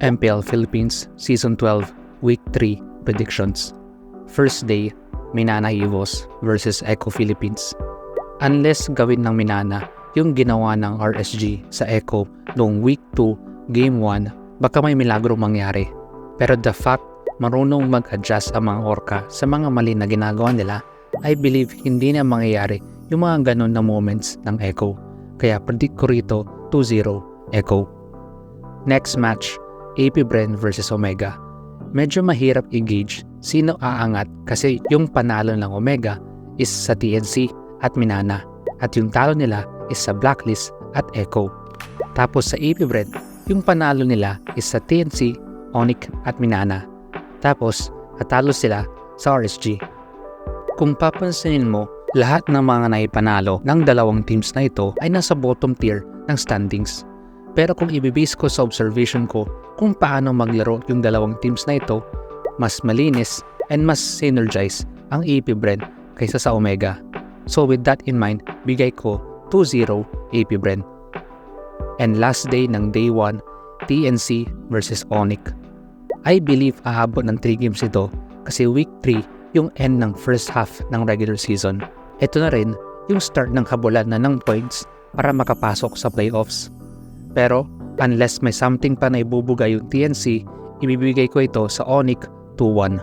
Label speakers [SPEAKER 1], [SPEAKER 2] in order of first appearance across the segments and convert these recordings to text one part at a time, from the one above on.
[SPEAKER 1] MPL Philippines Season 12 Week 3 Predictions. First day, Minana Evos versus Echo Philippines. Unless gawin ng Minana yung ginawa ng RSG sa Echo noong Week 2, Game 1, baka may milagro mangyari. Pero the fact marunong mag-adjust ang mga Orca sa mga mali na ginagawa nila, I believe hindi na mangyayari yung mga ganun na moments ng Echo. Kaya predict ko rito 2-0 Echo. Next match, AP Bren versus Omega. Medyo mahirap i-gauge sino aangat kasi yung panalo ng Omega is sa TNC at Minana at yung talo nila is sa Blacklist at Echo. Tapos sa AP Bren, yung panalo nila is sa TNC, Onyx at Minana. Tapos natalo sila sa RSG. Kung papansinin mo, lahat ng mga naipanalo ng dalawang teams na ito ay nasa bottom tier ng standings. Pero kung ibibase ko sa observation ko kung paano maglaro yung dalawang teams na ito, mas malinis and mas synergize ang AP Bren kaysa sa Omega. So with that in mind, bigay ko 2-0 AP Bren. And last day ng Day 1, TNC versus Onyx. I believe aabot ng 3 games ito kasi Week 3 yung end ng first half ng regular season. Ito na rin yung start ng habulan na ng points para makapasok sa playoffs. Pero unless may something pa na ibubuga yung TNC, ibibigay ko ito sa Onyx 2-1.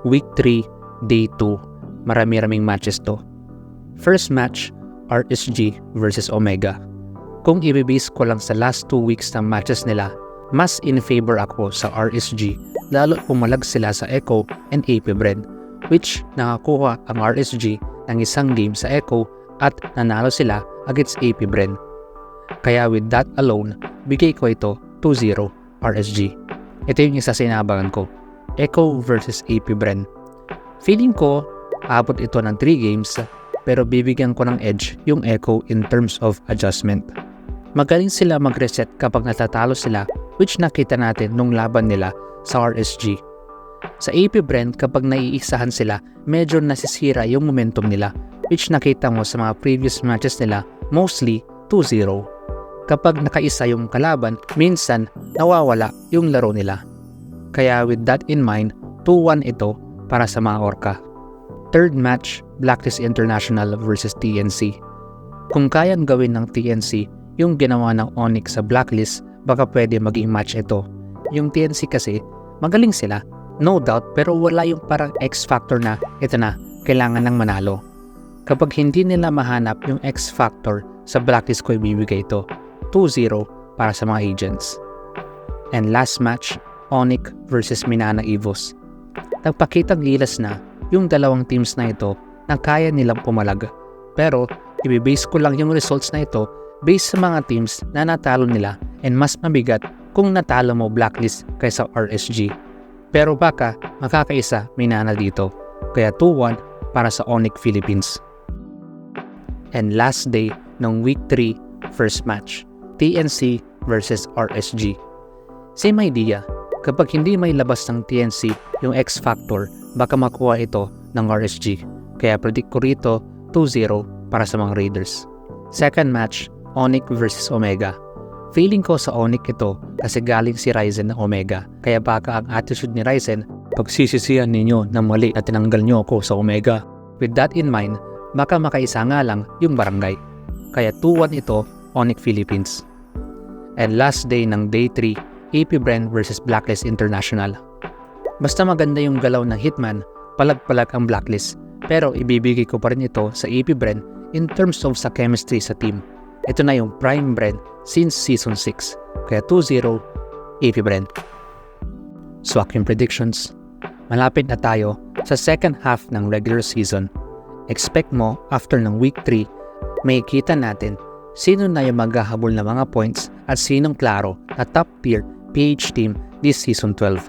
[SPEAKER 1] Week 3, Day 2. Marami-raming matches to. First match, RSG versus Omega. Kung ibibase ko lang sa last 2 weeks ng matches nila, mas in favor ako sa RSG lalo pumalag sila sa Echo and AP Bren, which nakakuha ang RSG ng isang game sa Echo at nanalo sila against AP Bren. Kaya with that alone, bigay ko ito 2-0 RSG. Ito yung isa sinabangan ko, Echo versus AP Bren. Feeling ko, abot ito ng 3 games pero bibigyan ko ng edge yung Echo in terms of adjustment. Magaling sila mag-reset kapag natatalo sila, which nakita natin nung laban nila sa RSG. Sa AP Bren, kapag naiisahan sila, medyo nasisira yung momentum nila, which nakita mo sa mga previous matches nila, mostly 2-0. Kapag nakaisa yung kalaban, minsan nawawala yung laro nila. Kaya with that in mind, 2-1 ito para sa mga Orca. Third match, Blacklist International versus TNC. Kung kayang gawin ng TNC yung ginawa ng Onyx sa Blacklist, baka pwede maging match ito. Yung TNC kasi, magaling sila, no doubt, pero wala yung parang X-factor na, ito na, kailangan ng manalo. Kapag hindi nila mahanap yung X-factor, sa Blacklist ko ibibigay ito, 2-0 para sa mga agents. And last match, Onyx versus Minana Evos. Nagpakitang gilas na yung dalawang teams na ito na kaya nilang pumalag. Pero, ibibase ko lang yung results na ito based sa mga teams na natalo nila and mas mabigat kung natalo mo Blacklist kaysa RSG. Pero baka makakaisa Minana dito. Kaya 2-1 para sa Onyx Philippines. And last day ng Week 3, first match, TNC versus RSG. Same idea, kapag hindi may labas ng TNC yung X-Factor, baka makuha ito ng RSG. Kaya predict ko rito 2-0 para sa mga Raiders. Second match, Onyx versus Omega. Feeling ko sa Onyx ito kasi galing si Ryzen ng Omega. Kaya baka ang attitude ni Ryzen, pagsisisihan ninyo na mali na tinanggal nyo ako sa Omega. With that in mind, baka makaisa nga lang yung barangay. Kaya 2-1 ito, Onyx Philippines. And last day ng Day 3, AP Bren versus Blacklist International. Basta maganda yung galaw ng Hitman, palag-palag ang Blacklist. Pero ibibigay ko pa rin ito sa AP Bren in terms of sa chemistry sa team. Ito na yung prime Bren since Season 6. Kaya 2-0 AP Bren. So aking predictions, malapit na tayo sa second half ng regular season. Expect mo after ng Week 3, may kita natin sino na yung maghahabol na mga points at sinong klaro na top tier PH team this Season 12.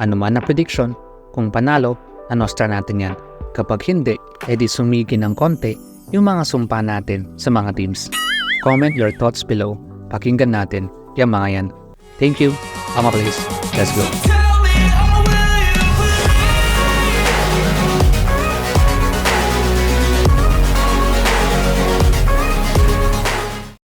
[SPEAKER 1] Ano man na prediction, kung panalo, nanostra natin yan. Kapag hindi, edi sumigi ng konti yung mga sumpa natin sa mga teams. Comment your thoughts below. Pakinggan natin yung mga yan. Thank you. Ama please. Let's go.